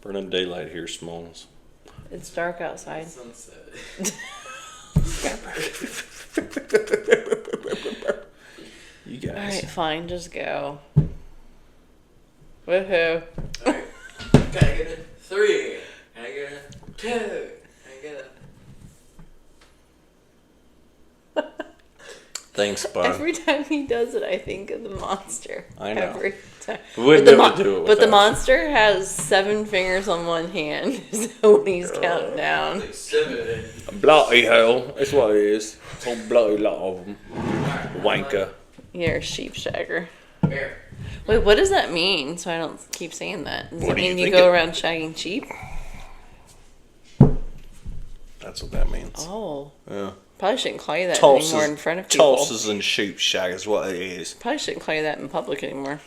Burning daylight here, Smalls. It's dark outside. Sunset. You guys. Alright, fine, just go. Woohoo. Alright. Can I get a 3? Can I get a 2? Can I get a... Thanks, bud. Every time he does it, I think of the monster. I know. Every time. We wouldn't But be the able to do it But the without monster has 7 fingers on one hand, so when he's counting down. Like 7. A bloody hell. That's what it is. A whole bloody lot of them. Wanker. You're a sheep shagger. Here. Wait, what does that mean? So I don't keep saying that. Does What it do you mean you think go it- around shagging sheep? That's what that means. Oh. Yeah. Probably shouldn't call you that anymore in front of people. Tosses and sheep shag is what it is. Probably shouldn't call you that in public anymore.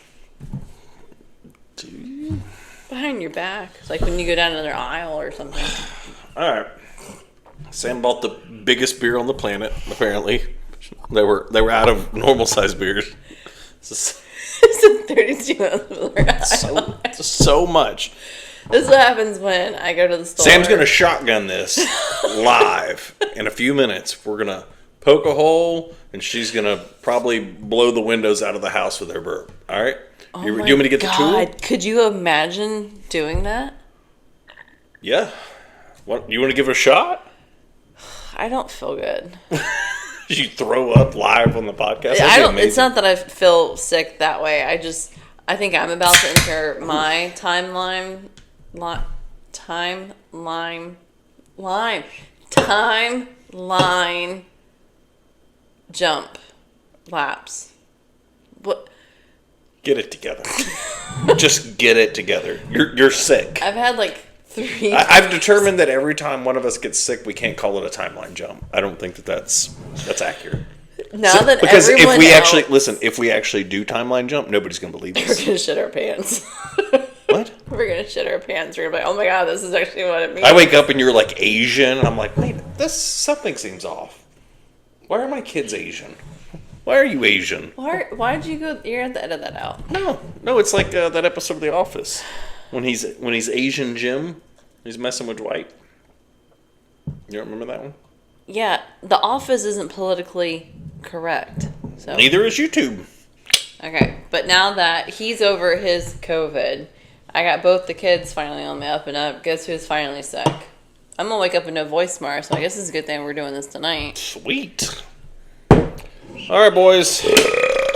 Do you? Behind your back. It's like when you go down another aisle or something. Alright. Sam bought the biggest beer on the planet, apparently. They were out of normal sized beers. It's a 32-ounce Miller High. So much. This is what happens when I go to the store. Sam's gonna shotgun this live in a few minutes. We're gonna poke a hole, and she's gonna probably blow the windows out of the house with her burp. All right? Oh You my want me to get the tool? God. Could you imagine doing that? Yeah. What? You want to give it a shot? I don't feel good. Did you throw up live on the podcast? That'd I be don't. amazing. It's not that I feel sick that way. I think I'm about to enter my timeline jump lapse. What? Get it together. Just get it together. You're sick. I've had like 3. I've determined that every time one of us gets sick, we can't call it a timeline jump. I don't think that's accurate. Now that Because everyone if we else, actually do timeline jump, nobody's gonna believe we're us. gonna shit our pants. What? We're gonna shit our pants. We're gonna be like, oh my god, this is actually what it means. I wake up and you're like Asian, and I'm like, wait, something seems off. Why are my kids Asian? Why are you Asian? Why'd you go? You're gonna have to edit that out. No, it's like that episode of The Office when he's Asian Jim, he's messing with Dwight. You don't remember that one? Yeah, The Office isn't politically correct. So Neither is YouTube. okay, but now that he's over his COVID, I got both the kids finally on the up and up. Guess who's finally sick? I'm gonna wake up with no voice tomorrow, so I guess it's a good thing we're doing this tonight. Sweet. All right, boys.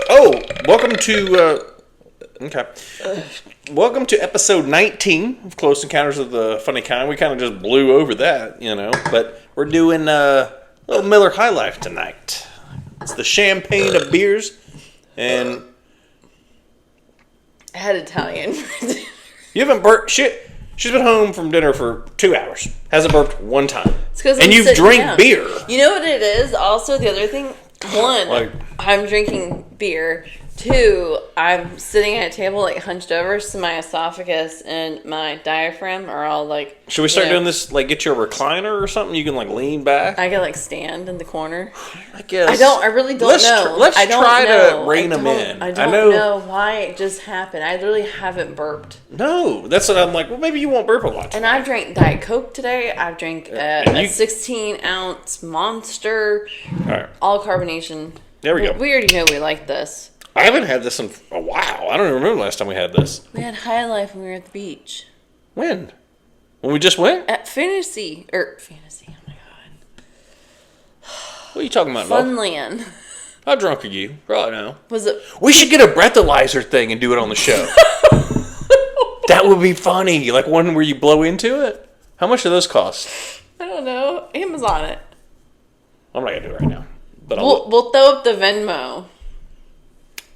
Oh, welcome to. Okay. Welcome to episode 19 of Close Encounters of the Funny Kind. We kind of just blew over that, but we're doing a little Miller High Life tonight. It's the champagne of beers, and I had Italian. you haven't burped shit. She's been home from dinner for 2 hours. Hasn't burped one time. It's 'cause and I'm you've sitting drank down. beer. You know what it is? Also, the other thing, one, Like- I'm drinking beer. 2, I'm sitting at a table like hunched over, so my esophagus and my diaphragm are all like. Should we start doing this? Like, get you a recliner or something? You can like lean back. I can like stand in the corner. I guess. I really don't know. Let's I don't try know. to rein them in. I don't know why it just happened. I literally haven't burped. No, that's what I'm like. Well, maybe you won't burp a lot. And I've drank Diet Coke today. I've drank a 16-ounce Monster. All right. All carbonation. There we go. We already know we like this. I haven't had this in a while. I don't even remember the last time we had this. We had High Life when we were at the beach. When? When we just went? At Fantasy. Oh my god. What are you talking about, love? Funland. How drunk are you? Probably no. Was it? We should get a breathalyzer thing and do it on the show. That would be funny. Like one where you blow into it. How much do those cost? I don't know. Amazon it. I'm not going to do it right now. But We'll throw up the Venmo.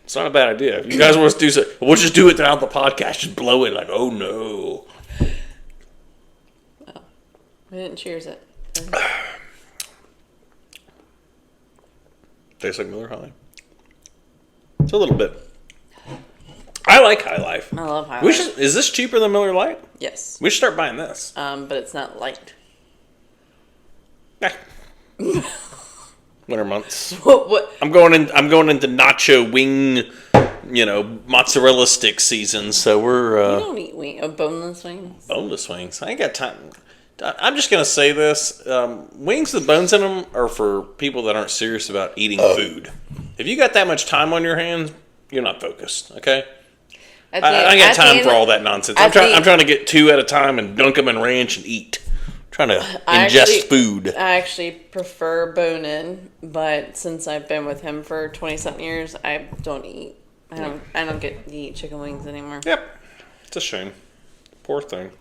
It's not a bad idea. If you guys want us to do so, we'll just do it throughout the podcast. Just blow it like, oh no. Oh, we didn't cheers it. Tastes like Miller High. It's a little bit. I like High Life. I love High Life. Is this cheaper than Miller Lite? Yes. We should start buying this. But it's not light. Winter months. What? I'm going into nacho wing mozzarella stick season. So we're You don't eat boneless wings. boneless wings. I ain't got time. I'm just gonna say this: wings with bones in them are for people that aren't serious about eating food. If you got that much time on your hands, you're not focused. Okay. I ain't got time for all that nonsense. I'm trying to get 2 at a time and dunk them in ranch and eat. Trying to ingest food. I actually prefer bone-in, but since I've been with him for 20-something years, I don't eat. I don't get to eat chicken wings anymore. Yep. It's a shame. Poor thing.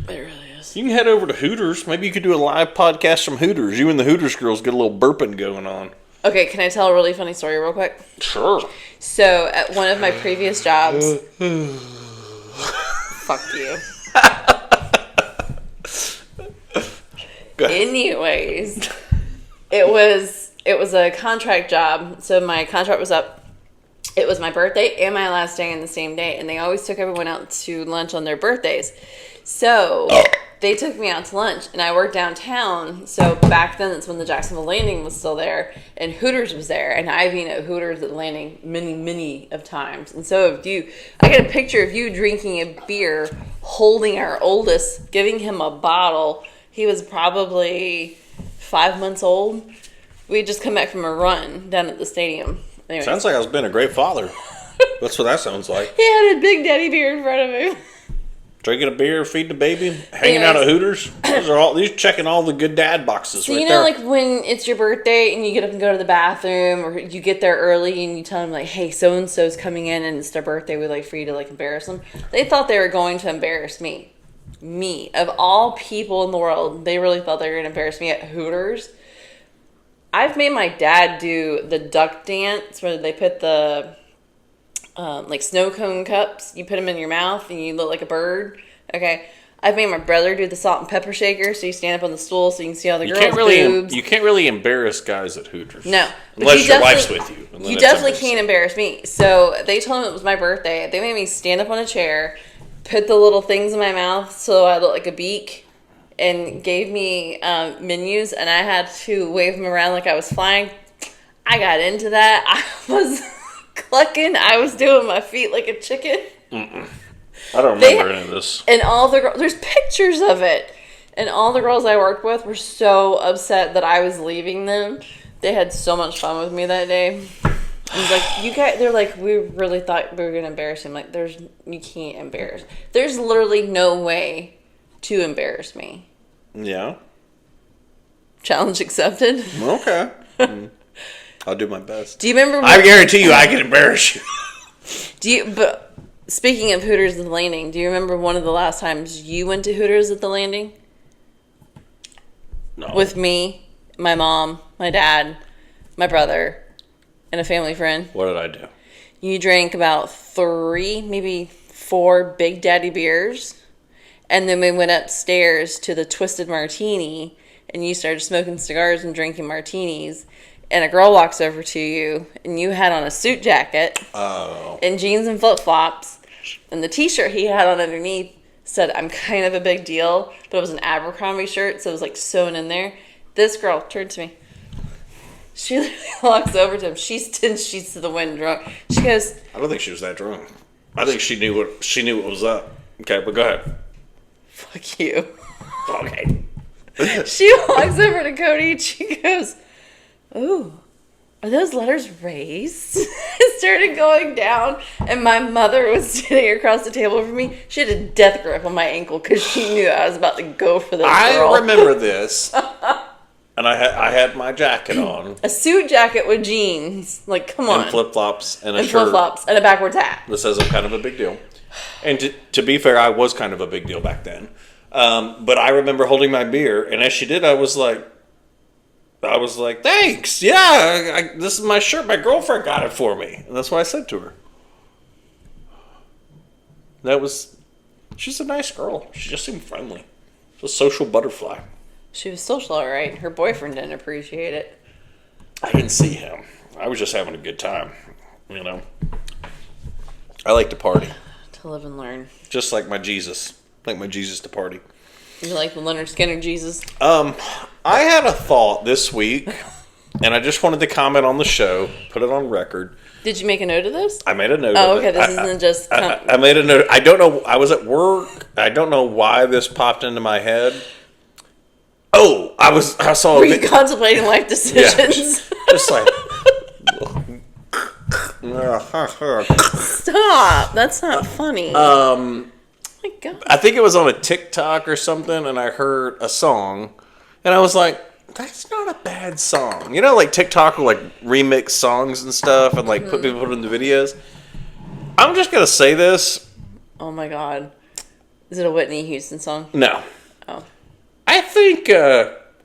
It really is. You can head over to Hooters. Maybe you could do a live podcast from Hooters. You and the Hooters girls get a little burping going on. Okay, can I tell a really funny story real quick? Sure. So, at one of my previous jobs... Fuck you. Anyways, it was a contract job. So my contract was up. It was my birthday and my last day in the same day, and they always took everyone out to lunch on their birthdays. So they took me out to lunch, and I worked downtown. So back then, that's when the Jacksonville Landing was still there, and Hooters was there, and I've eaten at Hooters at the Landing many of times. And so have you. I got a picture of you drinking a beer, holding our oldest, giving him a bottle. He was probably 5 months old. We had just come back from a run down at the stadium. Anyways. Sounds like I was being a great father. That's what that sounds like. He had a big daddy beer in front of him. Drinking a beer, feeding a baby, hanging out at Hooters. These checking all the good dad boxes so right you know, there. like when it's your birthday and you get up and go to the bathroom, or you get there early and you tell them like, "Hey, so and so's coming in and it's their birthday. We'd like for you to like embarrass them." They thought they were going to embarrass me. Me, of all people in the world, they really thought they were going to embarrass me at Hooters. I've made my dad do the duck dance where they put the like snow cone cups. You put them in your mouth and you look like a bird. Okay. I've made my brother do the salt and pepper shaker, so you stand up on the stool so you can see all the girls' boobs. You can't really embarrass guys at Hooters. No. Unless your wife's with you. You definitely can't embarrass me. So they told him it was my birthday. They made me stand up on a chair, put the little things in my mouth so I looked like a beak, and gave me menus, and I had to wave them around like I was flying. I got into that. I was clucking. I was doing my feet like a chicken. I don't remember any of this. And all the girls, there's pictures of it. And all the girls I worked with were so upset that I was leaving them. They had so much fun with me that day. I was like, you guys, they're like, we really thought we were going to embarrass him. Like, you can't embarrass. There's literally no way to embarrass me. Yeah. Challenge accepted. Okay. I'll do my best. Do you remember? I guarantee you I can embarrass you. But speaking of Hooters at the Landing, do you remember one of the last times you went to Hooters at the Landing? No. With me, my mom, my dad, my brother, and a family friend. What did I do? You drank about 3, maybe 4 Big Daddy beers. And then we went upstairs to the Twisted Martini, and you started smoking cigars and drinking martinis. And a girl walks over to you, and you had on a suit jacket and jeans and flip-flops. And the t-shirt he had on underneath said, "I'm kind of a big deal," but it was an Abercrombie shirt, so it was like sewn in there. This girl turned to me. She literally walks over to him. She's 10 sheets to the wind drunk. She goes, I don't think she was that drunk. I think she knew what was up. Okay, but go ahead. "Fuck you." Okay. She walks over to Cody and she goes, "Ooh, are those letters raised?" It started going down, and my mother was sitting across the table from me. She had a death grip on my ankle because she knew I was about to go for this girl. I remember this. And I had my jacket on. A suit jacket with jeans. Like, come on. And flip-flops and a and shirt. Flip-flops and a backwards hat. That says I'm kind of a big deal. And to be fair, I was kind of a big deal back then. But I remember holding my beer, and as she did, I was like, thanks. Yeah, this is my shirt. My girlfriend got it for me. And that's what I said to her. She's a nice girl. She just seemed friendly. She's a social butterfly. She was social, all right. Her boyfriend didn't appreciate it. I didn't see him. I was just having a good time, you know. I like to party. To live and learn. Just like my Jesus. Like my Jesus to party. You like the Leonard Skinner Jesus? I had a thought this week and I just wanted to comment on the show, put it on record. Did you make a note of this? I made a note Oh, of okay. it. This isn't just... I made a note. I don't know. I was at work. I don't know why this popped into my head. Oh, I saw... Were you contemplating life decisions? Yeah, just like... Stop. That's not funny. Oh my God. I think it was on a TikTok or something, and I heard a song, and I was like, that's not a bad song. You know, like TikTok will like remix songs and stuff and like put people in the videos. I'm just going to say this. Oh my God. Is it a Whitney Houston song? No. Oh. I think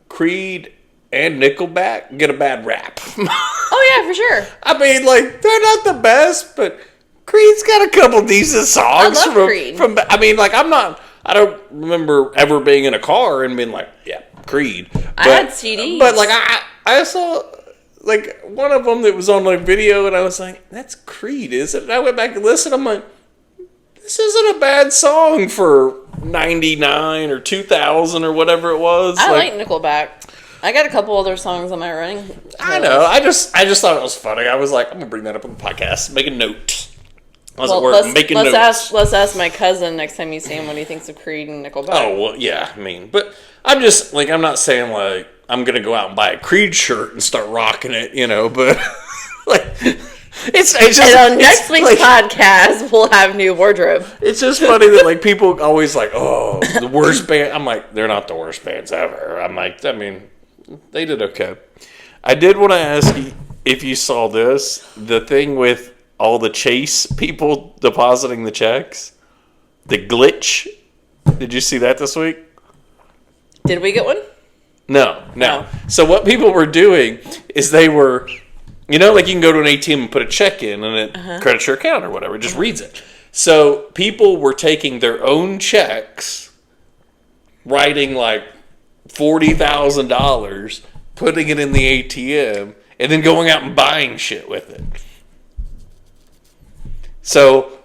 Creed and Nickelback get a bad rap. Oh yeah, for sure. I mean, like, they're not the best, but Creed's got a couple decent songs. I love Creed. I mean, like, I don't remember ever being in a car and being like, yeah, Creed. I had CDs. But, like, I saw, like, one of them that was on, like, video, and I was like, that's Creed, is it? And I went back and listened. I'm like, this isn't a bad song for 99 or 2000 or whatever it was. I like Nickelback. I got a couple other songs on my running. I know. I just thought it was funny. I was like, I'm going to bring that up on the podcast. Make a note. Let's ask my cousin next time you see him what he thinks of Creed and Nickelback. Oh, well, yeah, I mean, but I'm just, like, I'm not saying, like, I'm going to go out and buy a Creed shirt and start rocking it, you know, but, like, it's just... And on next week's podcast, we'll have new wardrobe. It's just funny that, like, people always, like, oh, the worst band. I'm like, they're not the worst bands ever. I'm like, I mean, they did okay. I did want to ask you if you saw this, the thing with all the Chase people depositing the checks, the glitch. Did you see that this week? Did we get one? No. Oh. So what people were doing is they were, you know, like you can go to an ATM and put a check in and it credits your account or whatever. It just reads it. So people were taking their own checks, writing like $40,000, putting it in the ATM, and then going out and buying shit with it. So,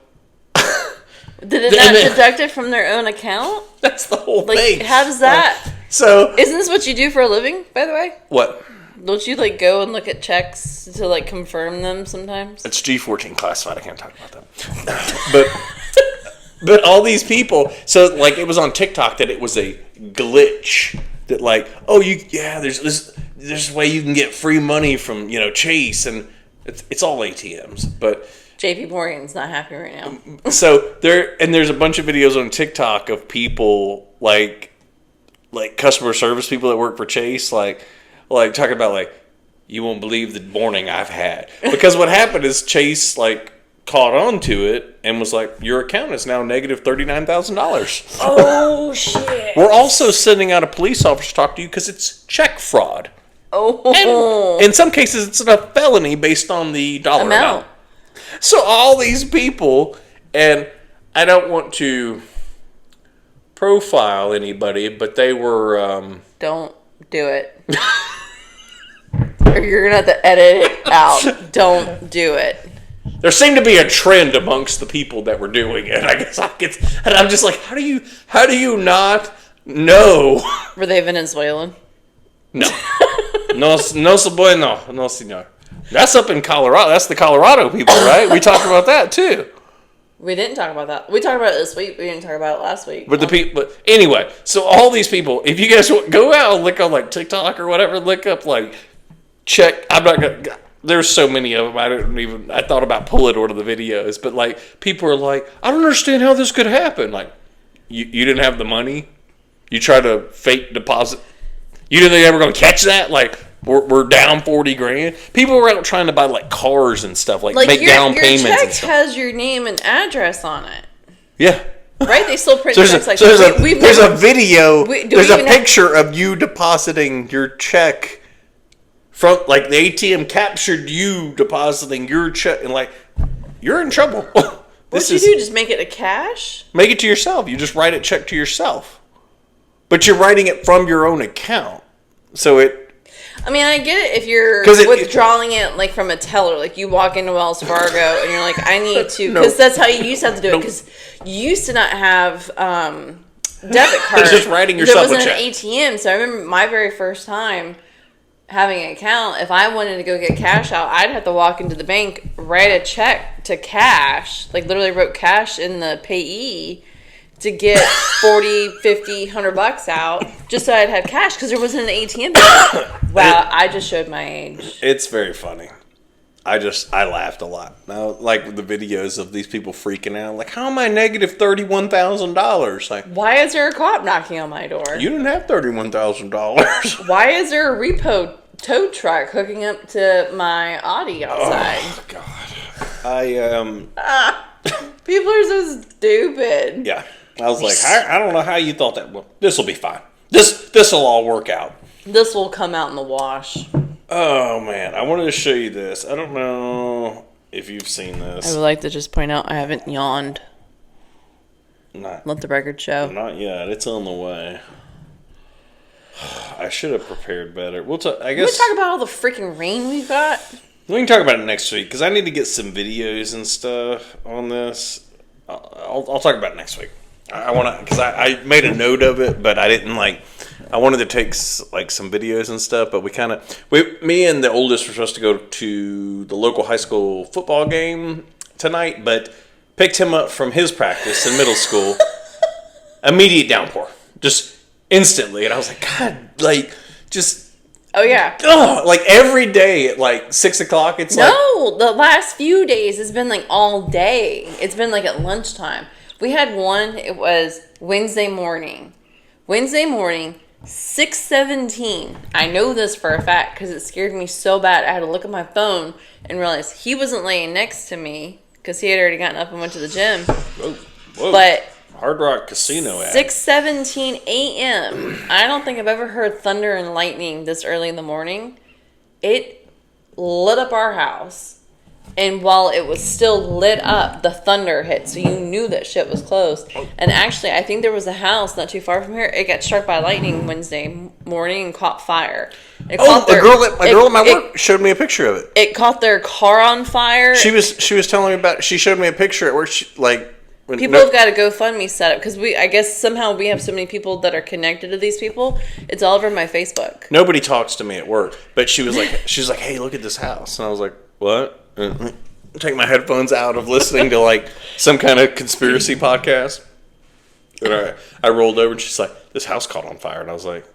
did it not deduct it from their own account? That's the whole like, thing. How does that? So, isn't this what you do for a living, by the way? What? Don't you like go and look at checks to like confirm them sometimes? It's G14 classified. I can't talk about that. But all these people. So like it was on TikTok that it was a glitch that like there's this way you can get free money from Chase and it's all ATMs, but. JP Morgan's not happy right now. So there's a bunch of videos on TikTok of people like customer service people that work for Chase, like talking about like, you won't believe the morning I've had. Because what happened is Chase like caught on to it and was like, your account is now negative $39,000. Oh shit. We're also sending out a police officer to talk to you because it's check fraud. Oh. And in some cases it's a felony based on the dollar amount. So all these people, and I don't want to profile anybody, but they were... Don't do it. Or you're going to have to edit it out. Don't do it. There seemed to be a trend amongst the people that were doing it. I guess and I'm just like, how do you not know? Were they Venezuelan? No. No se bueno. No, señor. That's up in Colorado. That's the Colorado people, right? We talked about that too. We didn't talk about that. We talked about it this week. We didn't talk about it last week. But anyway, so all these people, if you guys go out and look on like TikTok or whatever, look up like check. I'm not gonna. There's so many of them. I thought about pulling one of the videos, but like people are like, I don't understand how this could happen. Like, you didn't have the money. You tried to fake deposit. You didn't think they were gonna catch that? Like. We're down $40,000. People were out trying to buy like cars and stuff, like make down payments. Your check and stuff. has your name and address on it. Yeah. Right? They still print checks like that. So there's a video. There's a picture of you depositing your check from like the ATM captured you depositing your check, and like you're in trouble. What you do? Just make it a cash? Make it to yourself. You just write a check to yourself, but you're writing it from your own account, so it. I mean, I get it if you're withdrawing it like from a teller. Like you walk into Wells Fargo and you're like, I need to, because that's how you used to have to do it. Because you used to not have debit cards. Just writing yourself a check. There wasn't an ATM. So I remember my very first time having an account, if I wanted to go get cash out, I'd have to walk into the bank, write a check to cash, like literally wrote cash in the payee to get 40, 50, $100 out just so I'd have cash because there wasn't an ATM. Wow, I just showed my age. It's very funny. I laughed a lot. Now, like the videos of these people freaking out, like, how am I negative $31,000? Like, why is there a cop knocking on my door? you didn't have $31,000. Why is there a repo tow truck hooking up to my Audi outside? Oh God, People are so stupid. yeah. I was like, I don't know how you thought that. Well, this will be fine. This will all work out. This will come out in the wash. Oh man, I wanted to show you this. I don't know if you've seen this. I would like to just point out I haven't yawned. Not Let the record show. Not yet. It's on the way. I should have prepared better. We'll talk. I Can we guess talk about all the freaking rain we've got? we can talk about it next week because I need to get some videos and stuff on this. I'll talk about it next week. I want to because I made a note of it, but I didn't like. I wanted to take like some videos and stuff, but me and the oldest were supposed to go to the local high school football game tonight, but picked him up from his practice in middle school. Immediate downpour, just instantly, and I was like, God, like just. Oh, yeah. Ugh, like every day at like 6 o'clock, it's No, the last few days it's been like all day. It's been like at lunchtime. We had one, it was Wednesday morning. 6:17. I know this for a fact because it scared me so bad. I had to look at my phone and realize he wasn't laying next to me because he had already gotten up and went to the gym. Whoa. But Hard Rock Casino app. 6:17 a.m. I don't think I've ever heard thunder and lightning this early in the morning. It lit up our house. And while it was still lit up, the thunder hit. So you knew that shit was close. And actually, I think there was a house not too far from here. It got struck by lightning Wednesday morning and caught fire. A girl at my work showed me a picture of it. It caught their car on fire. She was telling me about. She showed me a picture at work. People have got a GoFundMe set up because I guess somehow we have so many people that are connected to these people. It's all over my Facebook. Nobody talks to me at work, but she was like, hey, look at this house, and I was like, what? Take my headphones out of listening to like some kind of conspiracy podcast. And I rolled over and she's like, this house caught on fire, and I was like,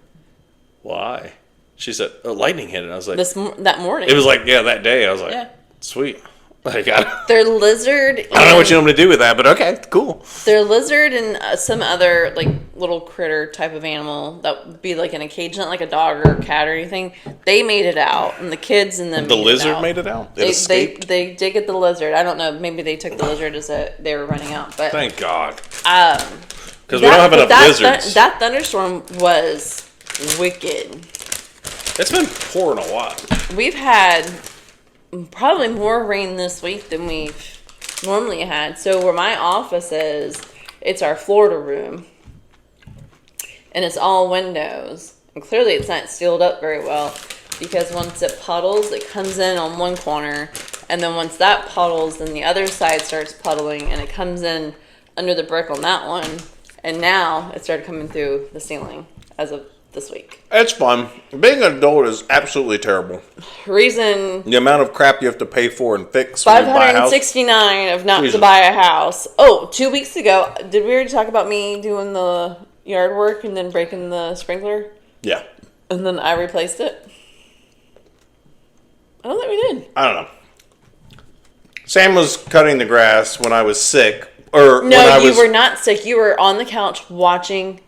why? She said, lightning hit it. I was like, that morning. It was like, yeah, that day. I was like, yeah. Sweet. Like, their lizard. I don't know what you want me to do with that, but okay, cool. Their lizard and some other like little critter type of animal that would be like in a cage, not like a dog or a cat or anything. They made it out, and the kids and them. The lizard made it out. It escaped. They did get the lizard. I don't know. Maybe they took the lizard as they were running out. But thank God. Because we don't have enough lizards. That thunderstorm was wicked. It's been pouring a lot. We've had probably more rain this week than we've normally had. So where my office is, it's our Florida room. And it's all windows. And clearly it's not sealed up very well. Because once it puddles, it comes in on one corner. And then once that puddles, then the other side starts puddling. And it comes in under the brick on that one. And now it started coming through the ceiling as of this week. It's fun. Being an adult is absolutely terrible. The amount of crap you have to pay for and fix when you buy a house. $569 of not to buy a house. Oh, 2 weeks ago, did we already talk about me doing the yard work and then breaking the sprinkler? Yeah. And then I replaced it? I don't think we did. I don't know. Sam was cutting the grass when I was sick. You were not sick. You were on the couch watching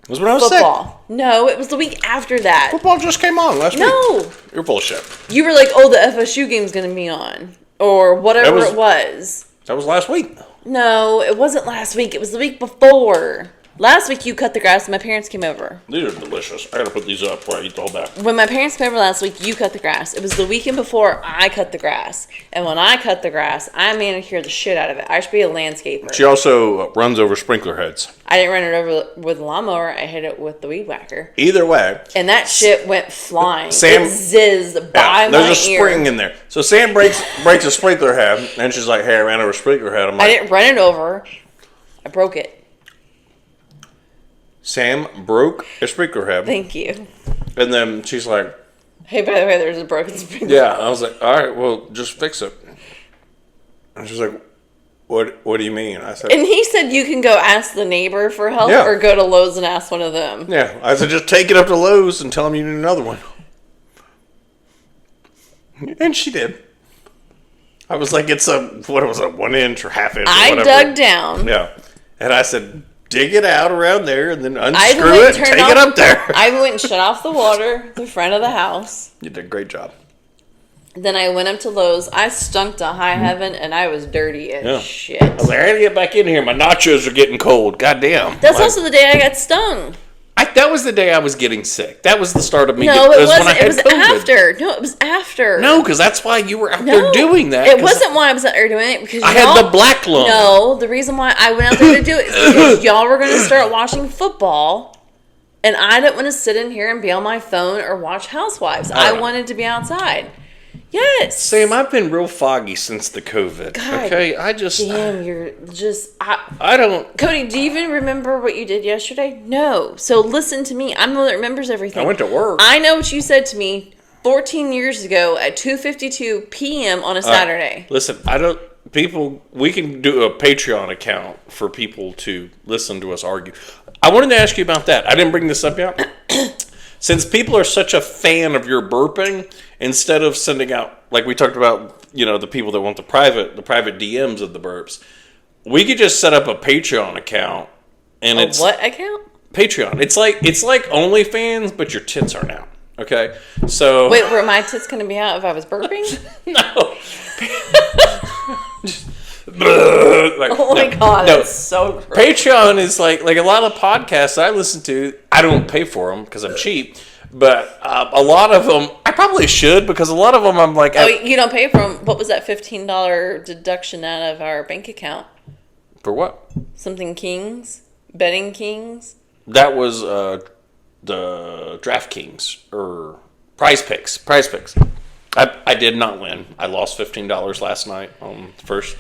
It was when I was football. sick. No, it was the week after that. Football just came on last week. No. You're full of shit. You were like, the FSU game's going to be on. Or whatever it was. That was last week. No, it wasn't last week. It was the week before. Last week you cut the grass and my parents came over. These are delicious. I gotta put these up before I eat the whole bag. When my parents came over last week, you cut the grass. It was the weekend before I cut the grass. And when I cut the grass, I manicured the shit out of it. I should be a landscaper. She also runs over sprinkler heads. I didn't run it over with a lawnmower. I hit it with the weed whacker. Either way. And that shit went flying. Sam, it zizzed by my ear. There's a spring in there. So Sam breaks a sprinkler head, and she's like, hey, I ran over a sprinkler head. I'm like, I didn't run it over. I broke it. Sam broke a sprinkler head. Thank you. And then she's like, Hey, by the way, there's a broken sprinkler. Yeah, I was like, all right, well, just fix it. And she's like, what do you mean? I said, And he said you can go ask the neighbor for help Yeah. or go to Lowe's and ask one of them. yeah. I said, just take it up to Lowe's and tell them you need another one. And she did. I was like, it's a 1 inch or half inch or I whatever. dug down. Yeah. And I said, dig it out around there and then I unscrew went it and and take turned it off- up there. I went and shut off the water, the front of the house. You did a great job. Then I went up to Lowe's. I stunk to high heaven, and I was dirty as Yeah. shit. I was like, I gotta get back in here. My nachos are getting cold. Goddamn. That's Like, also the day I got stung. that was the day I was getting sick. That was the start of me. No, getting, it when I wasn't. had It was COVID. after. No, it was after. No, because that's why you were out No, there doing that. It 'cause wasn't why I was out there doing it because I y'all- had the black lung. No, the reason why I went out there to do it is because y'all were going to start watching football, and I didn't want to sit in here and be on my phone or watch Housewives. I right. wanted to be outside. Yes. Sam, I've been real foggy since the COVID. God Okay, I just, Damn, you're just. I don't. Cody, do you even remember what you did yesterday? No. So listen to me. I'm the one that remembers everything. I went to work. I know what you said to me 14 years ago at 2:52 p.m. on a Saturday. Listen, I don't. People, we can do a Patreon account for people to listen to us argue. I wanted to ask you about that. I didn't bring this up yet. Since people are such a fan of your burping, instead of sending out, like we talked about, the people that want the private DMs of the burps, we could just set up a Patreon account, and it's What account? Patreon. It's like OnlyFans, but your tits aren't out. Okay, so Wait, were my tits going to be out if I was burping? no. Oh my god, no. that's so gross. Patreon is like a lot of podcasts I listen to. I don't pay for them because I'm cheap, but a lot of them I probably should because a lot of them I'm like, Oh, you don't pay for them. What was that $15 deduction out of our bank account? for what? Something Kings? Betting Kings? That was the DraftKings or Prize Picks. Prize Picks. I did not win. I lost $15 last night on the first.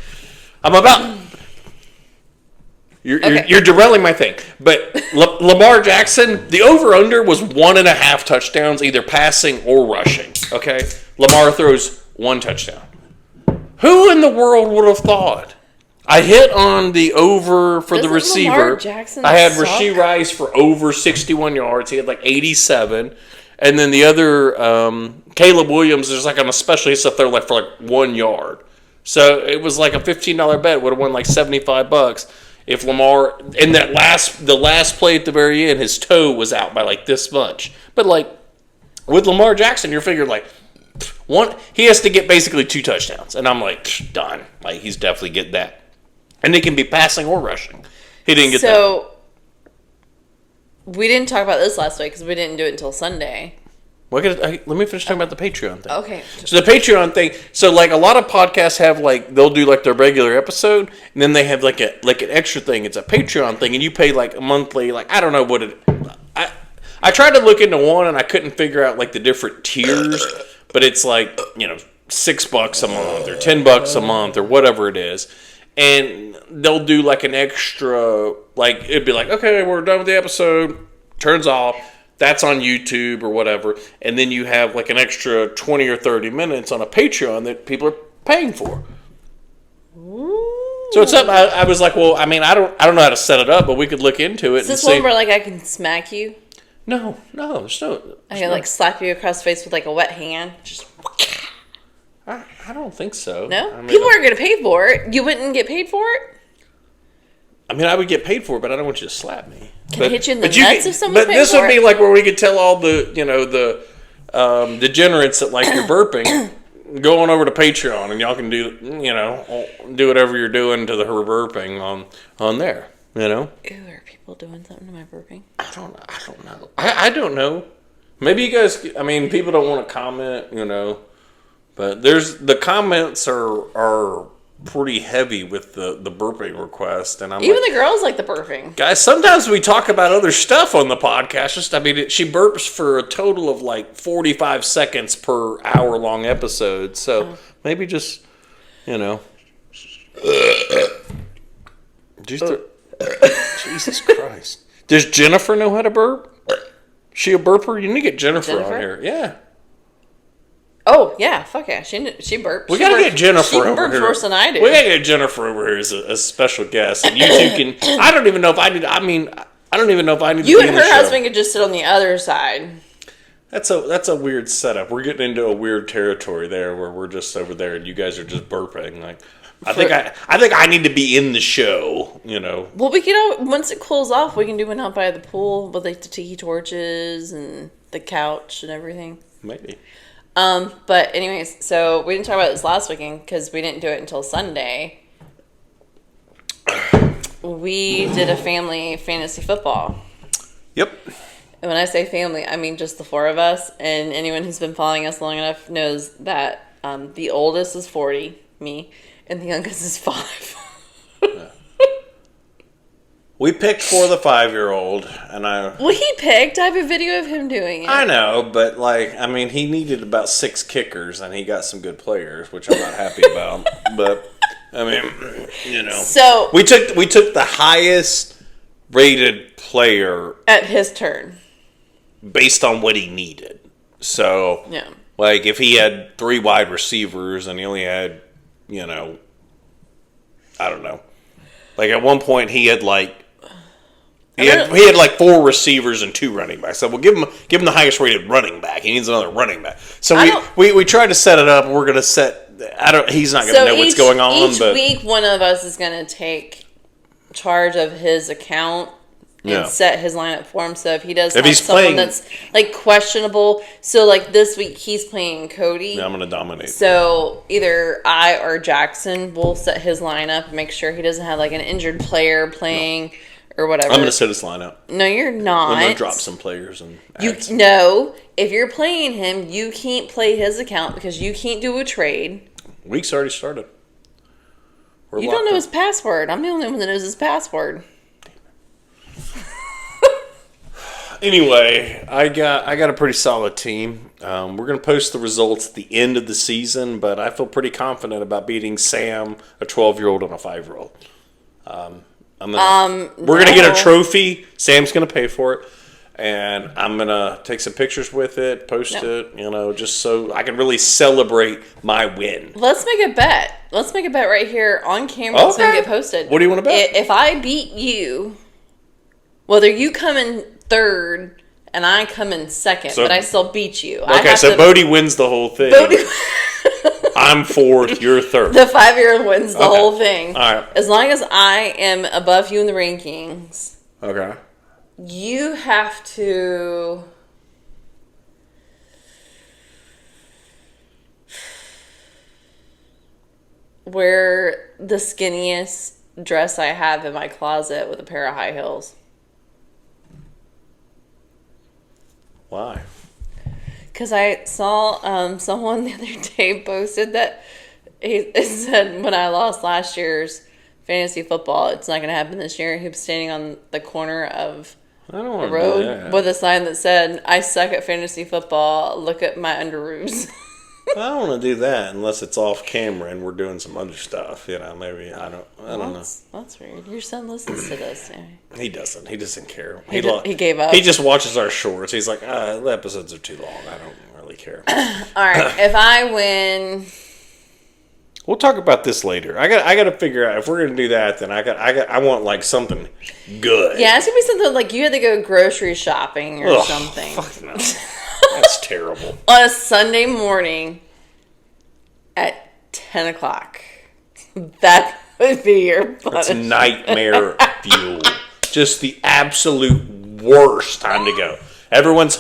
I'm about. You're derailing my thing. But Lamar Jackson, the over-under was 1.5 touchdowns, either passing or rushing. Okay? Lamar throws 1 touchdown. Who in the world would have thought? I hit on the over for the Doesn't receiver. Lamar Jackson I had suck? Rashee Rice for over 61 yards. He had like 87. And then the other, Caleb Williams, is like on a special, he sat there like for like 1 yard. So it was like a $15 bet. Would have won like $75 if Lamar, in the last play at the very end, his toe was out by like this much. But like with Lamar Jackson, you're figuring like he has to get basically 2 touchdowns. And I'm like, done. Like he's definitely getting that. And it can be passing or rushing. He didn't get that. So, we didn't talk about this last week because we didn't do it until Sunday. Let me finish talking about the Patreon thing. Okay. So the Patreon thing. So like a lot of podcasts have like they'll do like their regular episode, and then they have like an extra thing. It's a Patreon thing, and you pay like a monthly. Like I don't know what it. I tried to look into one, and I couldn't figure out like the different tiers. But it's like $6 a month or $10 a month or whatever it is, and they'll do like an extra. Like it'd be like, okay, we're done with the episode. Turns off. That's on YouTube or whatever, and then you have like an extra 20 or 30 minutes on a Patreon that people are paying for. So it's up. I was like, well, I mean, I don't know how to set it up, but we could look into it. Is this one where like I can smack you? No, there's no. I can like slap you across the face with like a wet hand? Just I don't think so. no? I mean, People are going to pay for it. You wouldn't get paid for it? I mean, I would get paid for it, but I don't want you to slap me. Can I hit you in the nuts if someone's But paying this for would be it? like where we could tell all the degenerates that like you're burping, go on over to Patreon and y'all can do whatever you're doing to the her burping on there. Ew, are people doing something to my burping? I don't know. I don't know. Maybe you guys. I mean, people don't want to comment, but the comments are pretty heavy with the burping request, and I'm Even like, the girls like the burping. guys, sometimes we talk about other stuff on the podcast. She burps for a total of like 45 seconds per hour-long episode. So maybe just, Jesus Christ. Does Jennifer know how to burp? She a burper? You need to get Jennifer on here. Yeah. Oh yeah, fuck yeah. She burped. We gotta get Jennifer she over burped here. worse than I do. We gotta get Jennifer over here as a special guest, and you two can. I don't even know if I need. I mean, I don't even know if I need. You to be and in the her show. husband could just sit on the other side. That's a weird setup. We're getting into a weird territory there, where we're just over there, and you guys are just burping. Like, I think I need to be in the show. You know. Well, we can once it cools off, we can do one out by the pool with like the tiki torches and the couch and everything. Maybe. But anyways, so we didn't talk about this last weekend because we didn't do it until Sunday. We did a family fantasy football. Yep. And when I say family, I mean just the four of us. And anyone who's been following us long enough knows that the oldest is 40, me, and the youngest is 5. We picked for the 5-year-old, and Well, he picked. I have a video of him doing it. I know, but like, I mean, he needed about 6 kickers, and he got some good players, which I'm not happy about. But I mean, you know, So we took the highest rated player at his turn. based on what he needed. So Yeah. like, if he had 3 wide receivers and he only had, you know, I don't know, like at one point he had like. He had like 4 receivers and 2 running backs. So we'll give him the highest rated running back. He needs another running back. So we tried to set it up. We're gonna set. He's not gonna know what's going on. Each but week, one of us is gonna take charge of his account and set his lineup for him. So if he does have someone that's like questionable, so like this week he's playing Cody. Yeah, I'm gonna dominate. So either I or Jackson will set his lineup, make sure he doesn't have like an injured player playing. Or whatever. I'm going to set his lineup. No, you're not. I'm going to drop some players and No, if you're playing him, you can't play his account because you can't do a trade. Week's already started. You don't know his password. I'm the only one that knows his password. Anyway, I got a pretty solid team. We're going to post the results at the end of the season, but I feel pretty confident about beating Sam, a 12-year-old, and a 5-year-old. We're gonna get a trophy. Sam's gonna pay for it, and I'm gonna take some pictures with it, post it. You know, just so I can really celebrate my win. Let's make a bet. Let's make a bet right here on camera. It's gonna get posted. What do you want to bet? If I beat you, whether you come in third and I come in second, but I still beat you. Okay, so Bodie wins the whole thing. I'm 4th, you're 3rd. The 5-year-old wins the whole thing. All right. As long as I am above you in the rankings. Okay. You have to wear the skinniest dress I have in my closet with a pair of high heels. Why? Because I saw someone the other day posted that it said when I lost last year's fantasy football, it's not going to happen this year. He was standing on the corner of the road with a sign that said, "I suck at fantasy football. Look at my underoos." I don't want to do that unless it's off camera and we're doing some other stuff. You know, maybe I don't know. That's weird. Your son listens to this. He doesn't. He doesn't care. He gave up. He just watches our shorts. He's like, the episodes are too long. I don't really care. All right. If I win, we'll talk about this later. I got to figure out if we're gonna do that. Then I want like something good. Yeah, it's gonna be something like you had to go grocery shopping or something. Fuck no. That's terrible. On a Sunday morning at 10 o'clock. That would be your punishment. That's nightmare fuel. Just the absolute worst time to go. Everyone's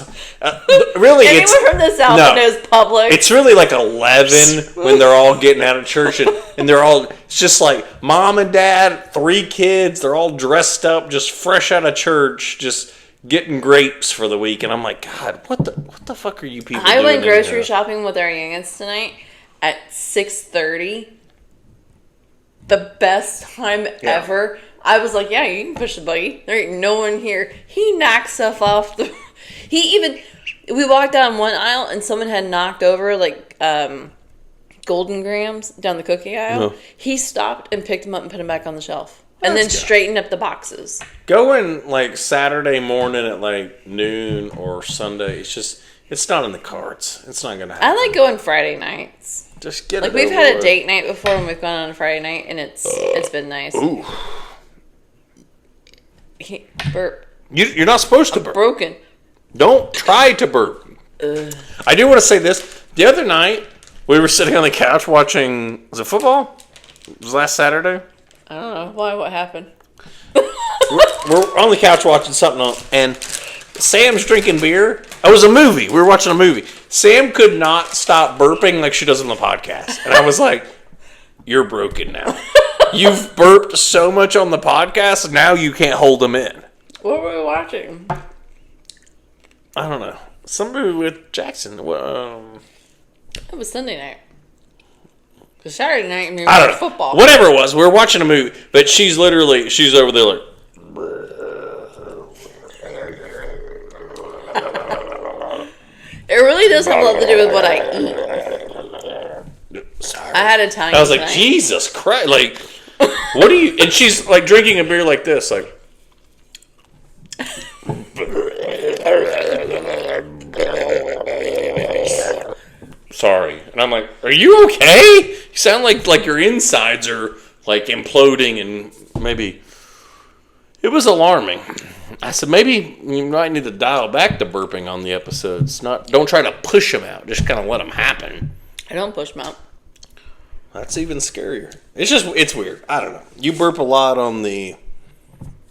really. Anyone from the South that knows Publix. It's really like 11 when they're all getting out of church, and they're all. It's just like mom and dad, 3 kids. They're all dressed up, just fresh out of church, just getting grapes for the week. And I'm like, God, what the fuck are you people doing? I went grocery shopping with our youngest tonight at 6:30. The best time ever. I was like, yeah, you can push the buggy. There ain't no one here. He knocked stuff off the. We walked down one aisle and someone had knocked over like Golden Grams down the cookie aisle. No. He stopped and picked them up and put them back on the shelf. And then straightened up the boxes. Going like Saturday morning at like noon or Sunday, it's just It's not in the cards. It's not gonna happen. I like going Friday nights. Just get Like it we've over had a with. date night before, and we've gone on a Friday night, and it's been nice. Ooh. Burp. You're not supposed to burp. Broken. Don't try to burp. I do want to say this. The other night, we were sitting on the couch watching, was it football? It was last Saturday. I don't know why. What happened? We're on the couch watching something on, and Sam's drinking beer. It was a movie. We were watching a movie. Sam could not stop burping like she does on the podcast. And I was like, you're broken now. You've burped so much on the podcast, now you can't hold them in. What were we watching? I don't know. Some movie with Jackson. It was Sunday night. Because Saturday night, we I don't were know. football. Whatever it was, we were watching a movie, but she's over there like. It really does have a lot to do with what I eat. Sorry. I had Italian I was like, tonight. Jesus Christ! Like, what are you? And she's like drinking a beer like this, like. Sorry, and I'm like, "Are you okay? You sound like your insides are like imploding, and maybe." It was alarming. I said, maybe you might need to dial back the burping on the episodes. Don't try to push them out. Just kind of let them happen. I don't push them out. That's even scarier. It's weird. I don't know. You burp a lot on the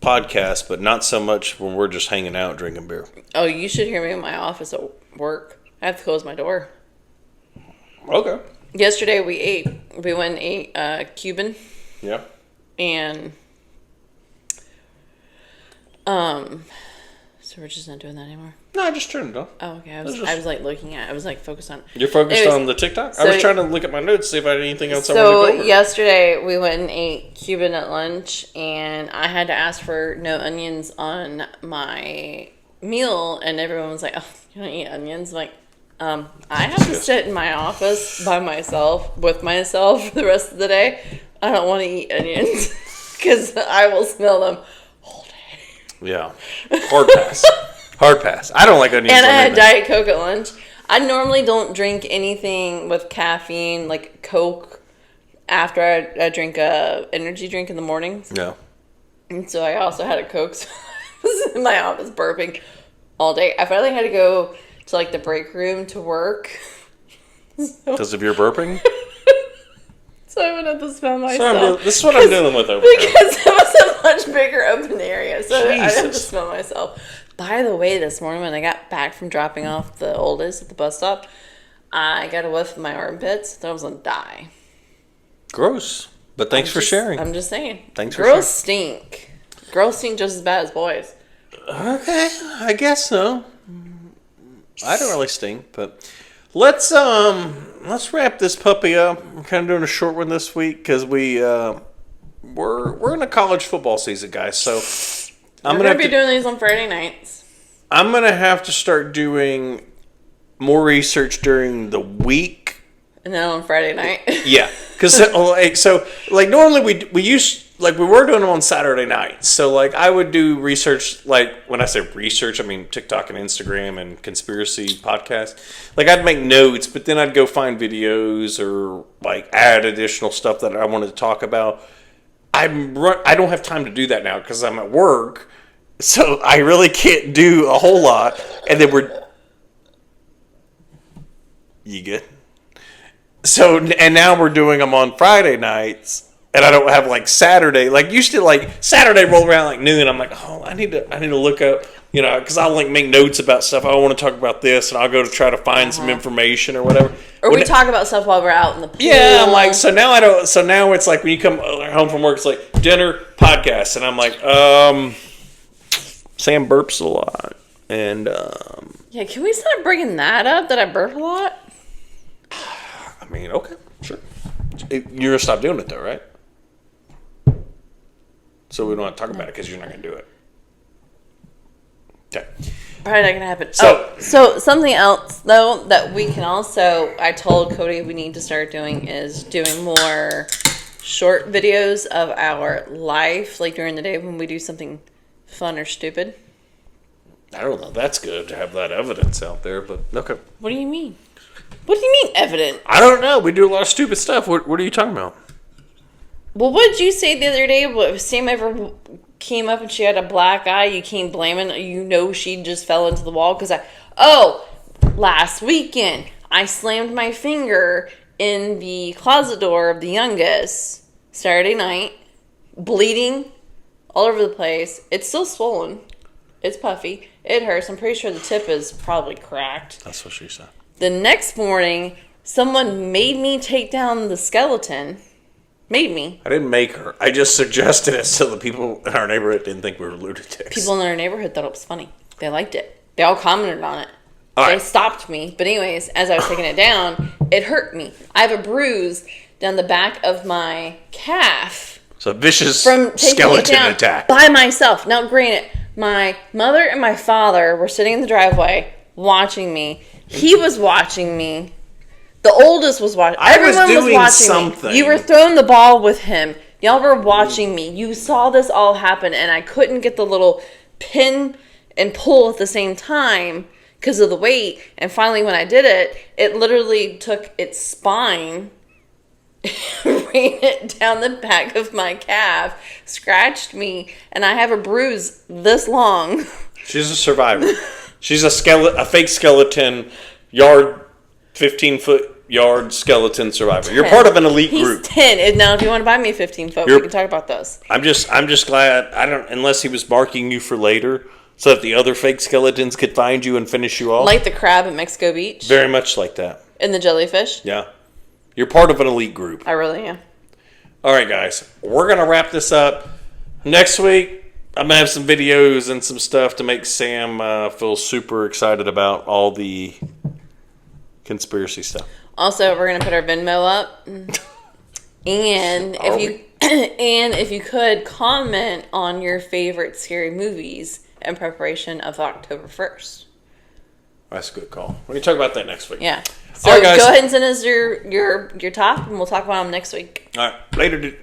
podcast, but not so much when we're just hanging out drinking beer. Oh, you should hear me in my office at work. I have to close my door. Okay. Yesterday we went and ate Cuban, Yeah. and so we're just not doing that anymore. No, I just turned it off. Oh, okay. I was like looking at. I was like focused on. You're focused Anyways, on the TikTok? I so- was trying to look at my notes, see if I had anything else I So wanted to go over. yesterday we went and ate Cuban at lunch, and I had to ask for no onions on my meal, and everyone was like, "Oh, you don't eat onions?" I'm like, I have to sit in my office by myself with myself for the rest of the day. I don't want to eat onions because I will smell them all day. Yeah. Hard pass. Hard pass. I don't like onions. And I on had anything. Diet Coke at lunch. I normally don't drink anything with caffeine, like Coke, after I drink a energy drink in the mornings. No. And so I also had a Coke, so I was in my office burping all day. I finally had to go to like the break room to work. Because of your burping? So I wouldn't have to smell So myself. this is what I'm dealing with over here. Because it was a much bigger open area, so I didn't have to Jesus. smell myself. By the way, this morning when I got back from dropping off the oldest at the bus stop, I got a whiff of my armpits. Thought I was gonna die. Gross. But thanks for sharing. I'm just saying. Thanks for Girls stink. Girls stink just as bad as boys. Okay, I guess so. I don't really stink, but let's wrap this puppy up. We're kind of doing a short one this week because we're in a college football season, guys. So I'm gonna be doing these on Friday nights. I'm gonna have to start doing more research during the week. And then on Friday night. Yeah, because like normally we were doing them on Saturday nights. So like I would do research. Like when I say research, I mean TikTok and Instagram and conspiracy podcasts. Like I'd make notes, but then I'd go find videos or like add additional stuff that I wanted to talk about. I don't have time to do that now because I'm at work, so I really can't do a whole lot. And then you good? So, and now we're doing them on Friday nights, and I don't have like Saturday. Like used to, like Saturday roll around like noon. I'm like, oh, I need to look up, because I'll like make notes about stuff. I want to talk about this, and I'll go to try to find some information or whatever. Or we talk about stuff while we're out in the pool. Yeah, I'm like, so now I don't. So now it's like when you come home from work, it's like dinner, podcast, and I'm like, Sam burps a lot, and yeah, can we start bringing that up? That I burp a lot? I mean, okay, sure. You're gonna stop doing it though, right? So we don't have to talk about it because you're not gonna do it. Okay. Probably not gonna happen. So- So something else though that we can also, I told Cody we need to start doing is doing more short videos of our life, like during the day when we do something fun or stupid. I don't know. That's good to have that evidence out there, but okay. What do you mean? What do you mean evident? I don't know. We do a lot of stupid stuff. What are you talking about? Well, what did you say the other day? What, if Sam ever came up and she had a black eye, you came blaming, she just fell into the wall? Last weekend, I slammed my finger in the closet door of the youngest Saturday night, bleeding all over the place. It's still swollen. It's puffy. It hurts. I'm pretty sure the tip is probably cracked. That's what she said. The next morning, someone made me take down the skeleton. Made me. I didn't make her. I just suggested it so the people in our neighborhood didn't think we were lunatics. People in our neighborhood thought it was funny. They liked it. They all commented on it. All they right. stopped me. But anyways, as I was taking it down, it hurt me. I have a bruise down the back of my calf. It's a vicious From taking skeleton it down attack. by myself. Now, granted, my mother and my father were sitting in the driveway watching me. He was watching me. The oldest was watching. Everyone was watching something. me. You were throwing the ball with him. Y'all were watching me. You saw this all happen, and I couldn't get the little pin and pull at the same time because of the weight. And finally, when I did it, it literally took its spine, ran it down the back of my calf, scratched me, and I have a bruise this long. She's a survivor. She's a fake skeleton, 15-foot yard skeleton survivor. You're part of an elite group. He's 10. And now, if you want to buy me a 15-foot, we can talk about those. I'm just glad unless he was marking you for later, so that the other fake skeletons could find you and finish you off. Like the crab at Mexico Beach. Very much like that. And the jellyfish. Yeah. You're part of an elite group. I really am. All right, guys. We're going to wrap this up. Next week, I'm going to have some videos and some stuff to make Sam feel super excited about all the conspiracy stuff. Also, we're gonna put our Venmo up, and if you could comment on your favorite scary movies in preparation of October 1st. That's a good call. We can talk about that next week. Yeah. So all right, guys. Go ahead and send us your top, and we'll talk about them next week. All right. Later, dude.